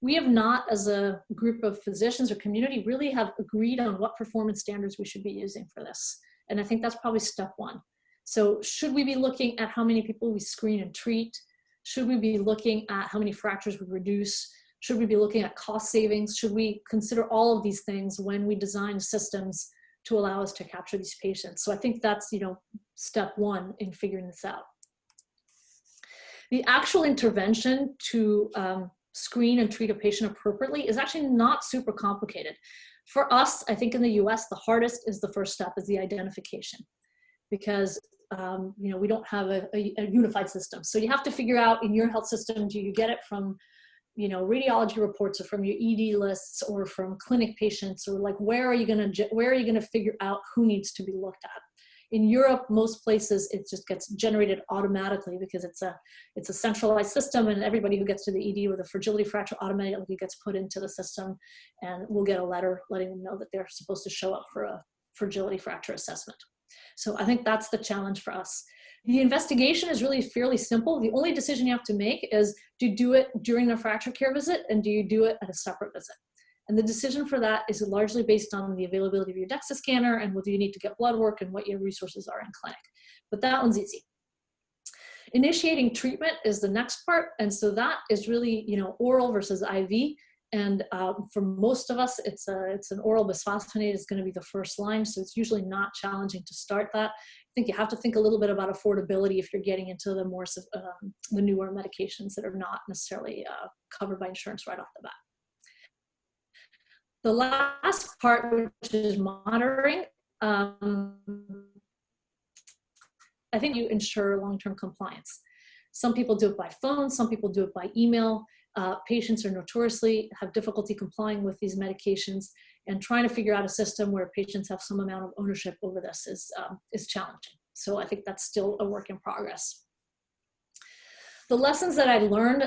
We have not, as a group of physicians or community, really have agreed on what performance standards we should be using for this. And I think that's probably step one. So should we be looking at how many people we screen and treat? Should we be looking at how many fractures we reduce? Should we be looking at cost savings? Should we consider all of these things when we design systems to allow us to capture these patients? So I think that's, you know, step one in figuring this out. The actual intervention to screen and treat a patient appropriately is actually not super complicated. For us, I think in the US, the hardest is the first step, is the identification, because you know, we don't have a unified system. So you have to figure out in your health system, do you get it from, you know, radiology reports, or from your ED lists, or from clinic patients, or like where are you going to figure out who needs to be looked at? In Europe, most places it just gets generated automatically because it's a centralized system, and everybody who gets to the ED with a fragility fracture automatically gets put into the system, and we'll get a letter letting them know that they're supposed to show up for a fragility fracture assessment. So I think that's the challenge for us. The investigation is really fairly simple. The only decision you have to make is, do you do it during the fracture care visit, and do you do it at a separate visit? And the decision for that is largely based on the availability of your DEXA scanner and whether you need to get blood work and what your resources are in clinic. But that one's easy. Initiating treatment is the next part. And so that is really, you know, oral versus IV. And for most of us, it's an oral bisphosphonate is going to be the first line. So it's usually not challenging to start that. I think you have to think a little bit about affordability if you're getting into the more the newer medications that are not necessarily covered by insurance right off the bat. The last part, which is monitoring, I think you ensure long-term compliance. Some people do it by phone, some people do it by email. Patients are notoriously have difficulty complying with these medications, and trying to figure out a system where patients have some amount of ownership over this is challenging. So I think that's still a work in progress. The lessons that I learned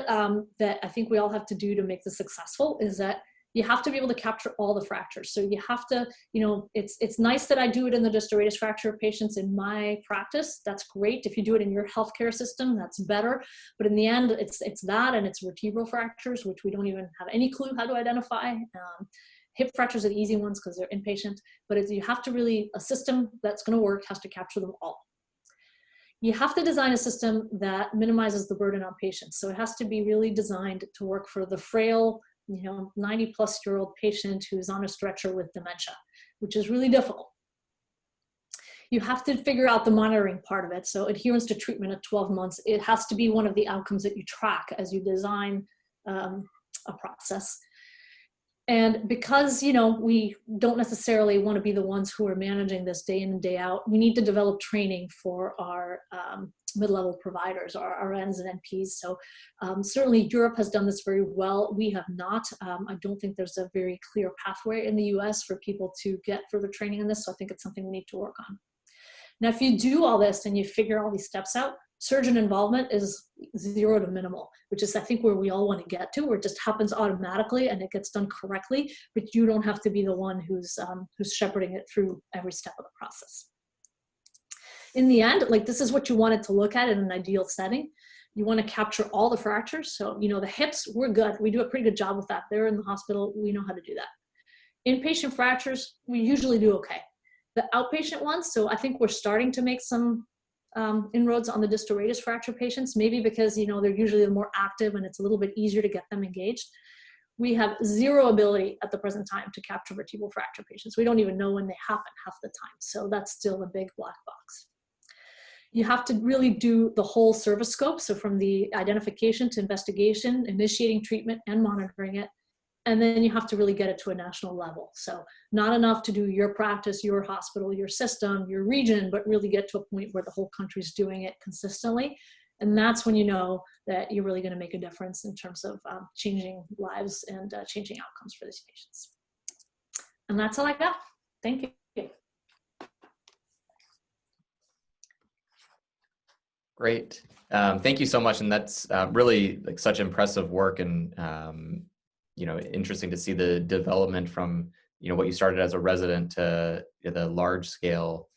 that I think we all have to do to make this successful is that you have to be able to capture all the fractures. So you have to, you know, it's nice that I do it in the distal radius fracture patients in my practice. That's great. If you do it in your healthcare system, that's better. But in the end, it's that, and it's vertebral fractures, which we don't even have any clue how to identify. Hip fractures are the easy ones because they're inpatient, but you have to really, a system that's going to work has to capture them all. You have to design a system that minimizes the burden on patients. So it has to be really designed to work for the frail, 90-plus-year-old patient who's on a stretcher with dementia, which is really difficult. You have to figure out the monitoring part of it. So adherence to treatment at 12 months, it has to be one of the outcomes that you track as you design a process. And because, we don't necessarily want to be the ones who are managing this day in and day out, we need to develop training for our mid-level providers, our RNs and NPs. So certainly Europe has done this very well. We have not. I don't think there's a very clear pathway in the US for people to get further training in this. So I think it's something we need to work on. Now, if you do all this and you figure all these steps out, surgeon involvement is 0 to minimal, which is, I think, where we all want to get to, where it just happens automatically and it gets done correctly, but you don't have to be the one who's shepherding it through every step of the process. In the end, this is what you want it to look at in an ideal setting. You want to capture all the fractures. So, the hips, we're good. We do a pretty good job with that. They're in the hospital. We know how to do that. Inpatient fractures, we usually do okay. The outpatient ones, so I think we're starting to make some inroads on the distal radius fracture patients, maybe because, they're usually more active and it's a little bit easier to get them engaged. We have 0 ability at the present time to capture vertebral fracture patients. We don't even know when they happen half the time. So that's still a big black box. You have to really do the whole service scope. So from the identification to investigation, initiating treatment and monitoring it. And then you have to really get it to a national level. So not enough to do your practice, your hospital, your system, your region, but really get to a point where the whole country's doing it consistently. And that's when you know that you're really going to make a difference in terms of changing lives and changing outcomes for these patients. And that's all I got. Thank you. Great. Thank you so much. And that's really such impressive work, and interesting to see the development from, what you started as a resident to the large scale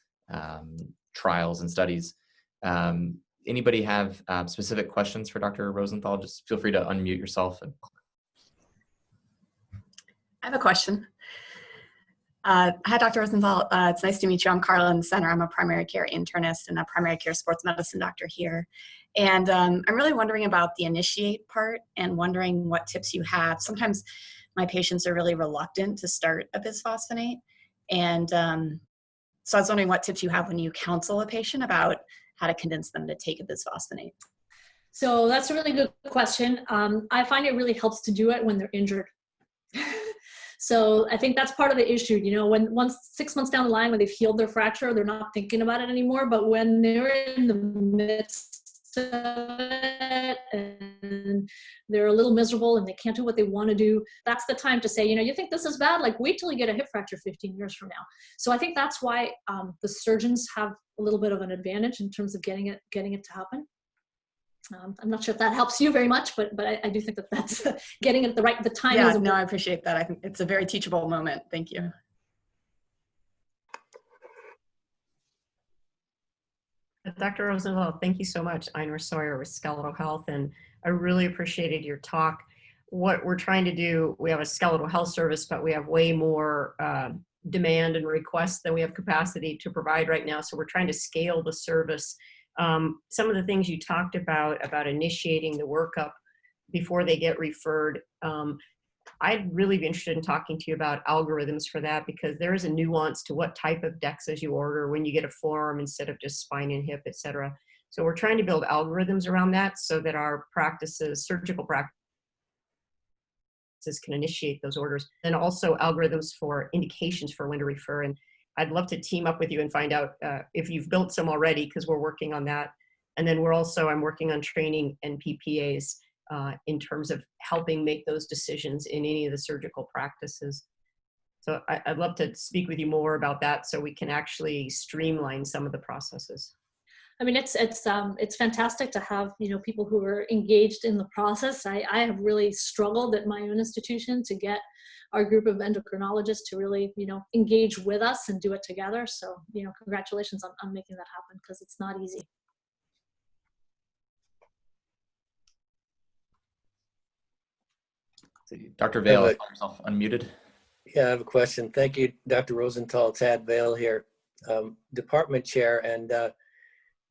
trials and studies. Anybody have specific questions for Dr. Rozental? Just feel free to unmute yourself. I have a question. Hi, Dr. Rozental. It's nice to meet you. I'm Carla in the center. I'm a primary care internist and a primary care sports medicine doctor here. And I'm really wondering about the initiate part and wondering what tips you have. Sometimes my patients are really reluctant to start a bisphosphonate. And so I was wondering what tips you have when you counsel a patient about how to convince them to take a bisphosphonate. So that's a really good question. I find it really helps to do it when they're injured. So I think that's part of the issue, once 6 months down the line, when they've healed their fracture, they're not thinking about it anymore. But when they're in the midst of it and they're a little miserable and they can't do what they want to do, that's the time to say, you think this is bad? Wait till you get a hip fracture 15 years from now. So I think that's why the surgeons have a little bit of an advantage in terms of getting it to happen. I'm not sure if that helps you very much, but I do think that that's getting it the time. Yeah, no, I appreciate that. I think it's a very teachable moment. Thank you. Dr. Rozental, thank you so much. Einar Sawyer with Skeletal Health, and I really appreciated your talk. What we're trying to do, we have a skeletal health service, but we have way more demand and requests than we have capacity to provide right now. So we're trying to scale the service. Some of the things you talked about initiating the workup before they get referred, I'd really be interested in talking to you about algorithms for that, because there is a nuance to what type of DEXAs you order when you get a form instead of just spine and hip, et cetera. So we're trying to build algorithms around that so that our practices, surgical practices, can initiate those orders, and also algorithms for indications for when to refer. And I'd love to team up with you and find out if you've built some already, because we're working on that. And then I'm working on training NPPAs in terms of helping make those decisions in any of the surgical practices. So I'd love to speak with you more about that so we can actually streamline some of the processes. I mean, it's fantastic to have, people who are engaged in the process. I have really struggled at my own institution to get our group of endocrinologists to really, engage with us and do it together. So, congratulations on making that happen, because it's not easy. Dr. Vale, yourself unmuted. Yeah, I have a question. Thank you, Dr. Rozental. Tad Vale here, department chair, and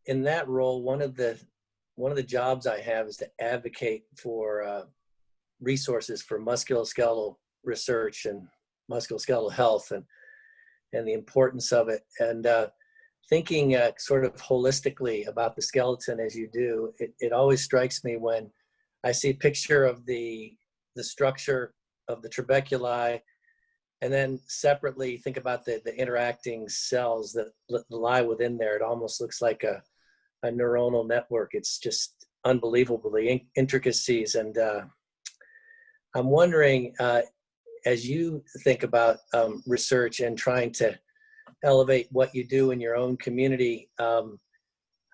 in that role, one of the jobs I have is to advocate for resources for musculoskeletal research and musculoskeletal health, and the importance of it. And thinking sort of holistically about the skeleton as you do, it always strikes me when I see a picture of the structure of the trabeculi, and then separately think about the interacting cells that lie within there. It almost looks like a neuronal network. It's just unbelievably intricacies. And I'm wondering, as you think about research and trying to elevate what you do in your own community,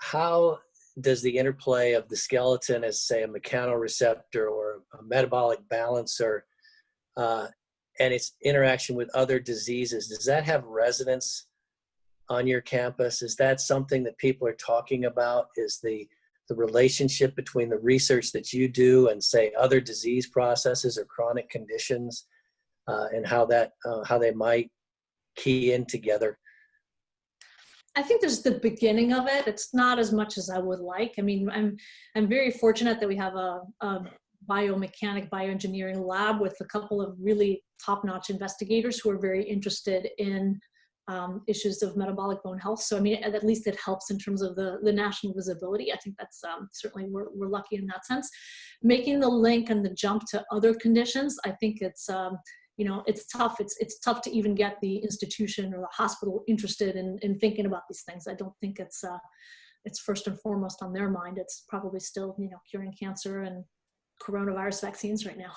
how does the interplay of the skeleton as, say, a mechanoreceptor or a metabolic balancer and its interaction with other diseases, does that have resonance on your campus? Is that something that people are talking about? Is the relationship between the research that you do and, say, other disease processes or chronic conditions, and how they might key in together? I think there's the beginning of it. It's not as much as I would like. I mean, I'm very fortunate that we have a biomechanic, bioengineering lab with a couple of really top-notch investigators who are very interested in issues of metabolic bone health. So I mean, at least it helps in terms of the national visibility. I think that's certainly we're lucky in that sense. Making the link and the jump to other conditions, I think it's you know, it's tough. It's tough to even get the institution or the hospital interested in thinking about these things. I don't think it's first and foremost on their mind. It's probably still, you know, curing cancer and coronavirus vaccines right now.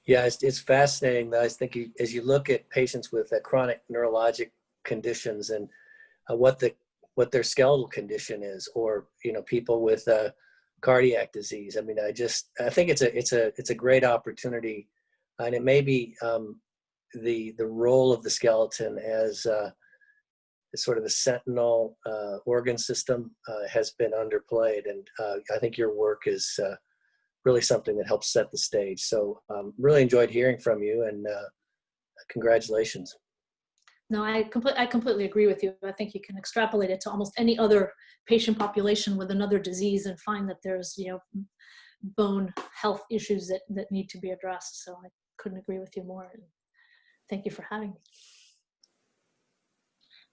Yeah, it's fascinating. I think as you look at patients with chronic neurologic conditions and what their skeletal condition is, or, you know, people with cardiac disease. I mean, I think it's a great opportunity, and it may be the role of the skeleton as sort of a sentinel organ system has been underplayed, and I think your work is really something that helps set the stage. So really enjoyed hearing from you, and congratulations. No, I completely agree with you. I think you can extrapolate it to almost any other patient population with another disease and find that there's, you know, bone health issues that need to be addressed. So I couldn't agree with you more. And thank you for having me.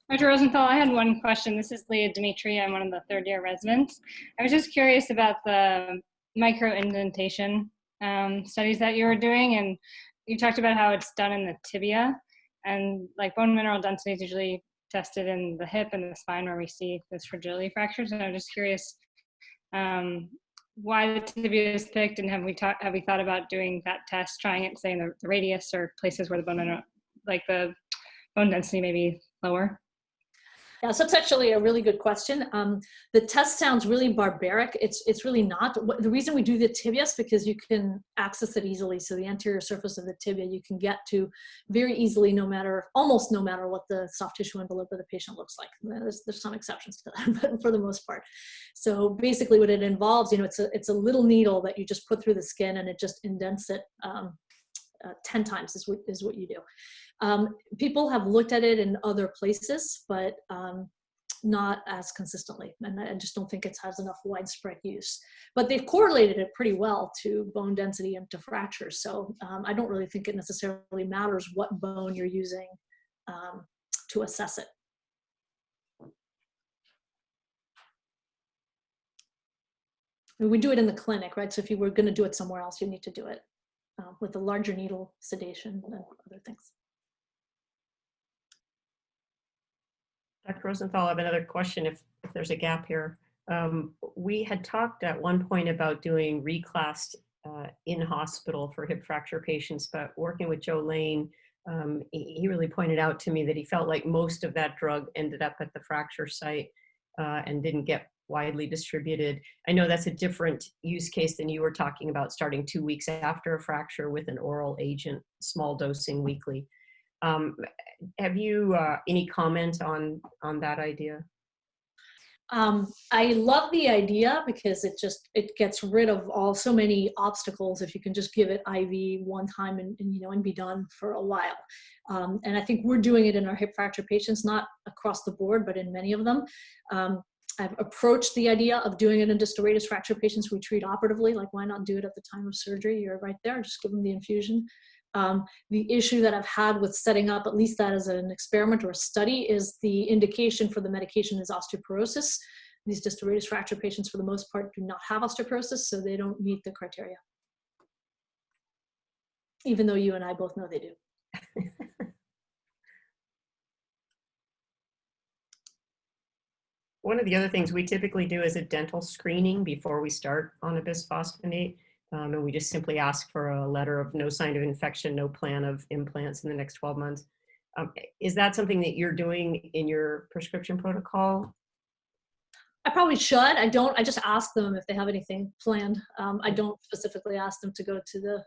Dr. Rozental, I had one question. This is Leah Dimitri. I'm one of the third-year residents. I was just curious about the microindentation studies that you were doing, and you talked about how it's done in the tibia, and like bone mineral density is usually tested in the hip and the spine where we see those fragility fractures. And I'm just curious why the tibia is picked, and have we thought about doing that test, trying it, say, in the radius or places where the bone mineral, like the bone density may be lower? Yeah, so it's actually a really good question. The test sounds really barbaric. It's really not. The reason we do the tibia is because you can access it easily. So the anterior surface of the tibia you can get to very easily, almost no matter what the soft tissue envelope of the patient looks like. There's some exceptions to that, but for the most part. So basically what it involves, you know, it's a little needle that you just put through the skin, and it just indents it 10 times is what you do. People have looked at it in other places, but not as consistently. And I just don't think it has enough widespread use. But they've correlated it pretty well to bone density and to fractures. So I don't really think it necessarily matters what bone you're using to assess it. We do it in the clinic, right? So if you were going to do it somewhere else, you need to do it with a larger needle, sedation, and other things. Dr. Rozental, I have another question if there's a gap here. We had talked at one point about doing reclassed in hospital for hip fracture patients, but working with Joe Lane, he really pointed out to me that he felt like most of that drug ended up at the fracture site and didn't get widely distributed. I know that's a different use case than you were talking about, starting 2 weeks after a fracture with an oral agent, small dosing weekly. Have you any comment on that idea? I love the idea because it gets rid of so many obstacles if you can just give it IV one time and be done for a while. And I think we're doing it in our hip fracture patients, not across the board, but in many of them. I've approached the idea of doing it in distal radius fracture patients we treat operatively. Like, why not do it at the time of surgery? You're right there, just give them the infusion. The issue that I've had with setting up at least that as an experiment or a study is the indication for the medication is osteoporosis. These distal radius fracture patients, for the most part, do not have osteoporosis, so they don't meet the criteria. Even though you and I both know they do. One of the other things we typically do is a dental screening before we start on a bisphosphonate. And we just simply ask for a letter of no sign of infection, no plan of implants in the next 12 months. Is that something that you're doing in your prescription protocol? I probably should. I don't. I just ask them if they have anything planned. I don't specifically ask them to go to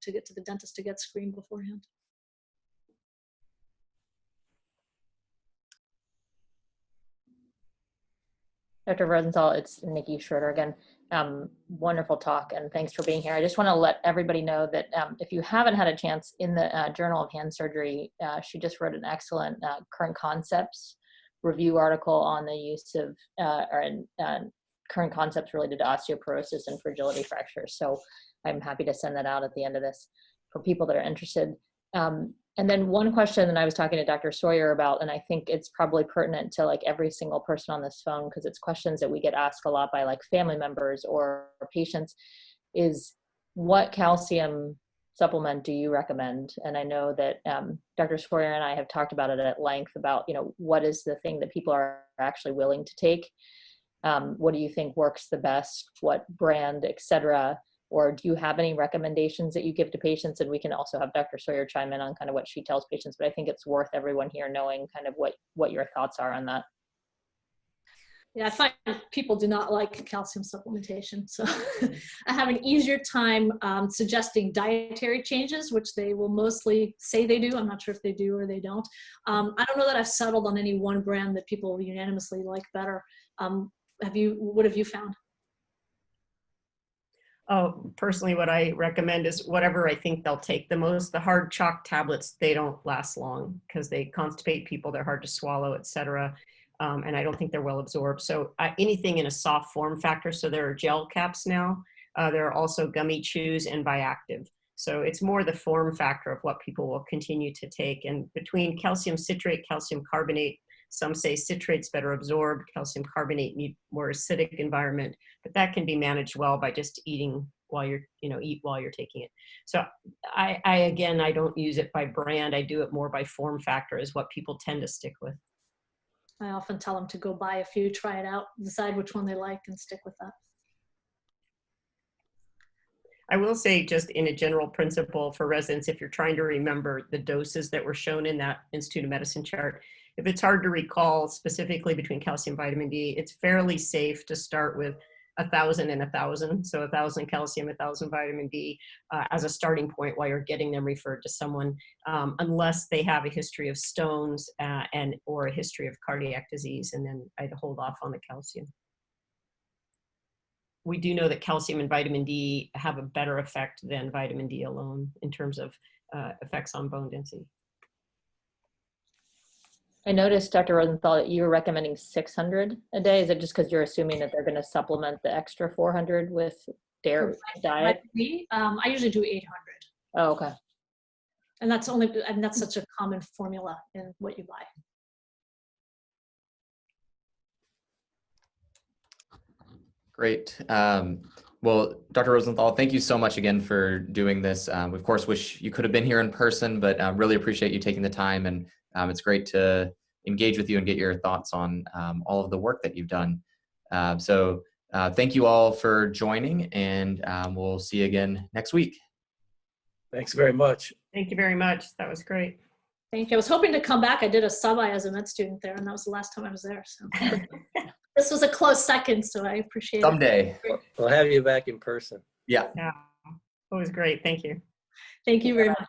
get to the dentist to get screened beforehand. Dr. Rozental, it's Nikki Schroeder again. Wonderful talk, and thanks for being here. I just want to let everybody know that if you haven't had a chance, in the Journal of Hand Surgery, she just wrote an excellent current concepts review article on the use of current concepts related to osteoporosis and fragility fractures. So I'm happy to send that out at the end of this for people that are interested. And then one question that I was talking to Dr. Sawyer about, and I think it's probably pertinent to like every single person on this phone, because it's questions that we get asked a lot by like family members or patients, is what calcium supplement do you recommend? And I know that Dr. Sawyer and I have talked about it at length about, what is the thing that people are actually willing to take? What do you think works the best? What brand, et cetera? Or do you have any recommendations that you give to patients? And we can also have Dr. Sawyer chime in on kind of what she tells patients, but I think it's worth everyone here knowing kind of what your thoughts are on that. Yeah, I find people do not like calcium supplementation. So I have an easier time suggesting dietary changes, which they will mostly say they do. I'm not sure if they do or they don't. I don't know that I've settled on any one brand that people unanimously like better. What have you found? Oh, personally, what I recommend is whatever I think they'll take the most. The hard chalk tablets, they don't last long because they constipate people, they're hard to swallow, etc. And I don't think they're well absorbed. So anything in a soft form factor. So there are gel caps now. There are also gummy chews and Bioactive. So it's more the form factor of what people will continue to take. And between calcium citrate, calcium carbonate, some say citrate's better absorbed, calcium carbonate need more acidic environment, but that can be managed well by just eating while you're, eat while you're taking it. So again, I don't use it by brand. I do it more by form factor is what people tend to stick with. I often tell them to go buy a few, try it out, decide which one they like and stick with that. I will say just in a general principle for residents, if you're trying to remember the doses that were shown in that Institute of Medicine chart, if it's hard to recall specifically between calcium, vitamin D, it's fairly safe to start with 1,000 and 1,000. So 1,000 calcium, 1,000 vitamin D as a starting point while you're getting them referred to someone, unless they have a history of stones or a history of cardiac disease, and then I'd hold off on the calcium. We do know that calcium and vitamin D have a better effect than vitamin D alone in terms of effects on bone density. I noticed, Dr. Rozental, that you were recommending 600 a day. Is it just because you're assuming that they're going to supplement the extra 400 with dairy diet? I usually do 800. Oh, okay. And that's such a common formula in what you buy. Great. Well, Dr. Rozental, thank you so much again for doing this. We of course wish you could have been here in person, but really appreciate you taking the time, and it's great to engage with you and get your thoughts on all of the work that you've done. So thank you all for joining, and we'll see you again next week. Thanks very much. Thank you very much. That was great. Thank you. I was hoping to come back. I did a sub-I as a med student there, and that was the last time I was there. So this was a close second, so I appreciate it. Someday. We'll have you back in person. Yeah. Yeah, it was great. Thank you. Thank you very much.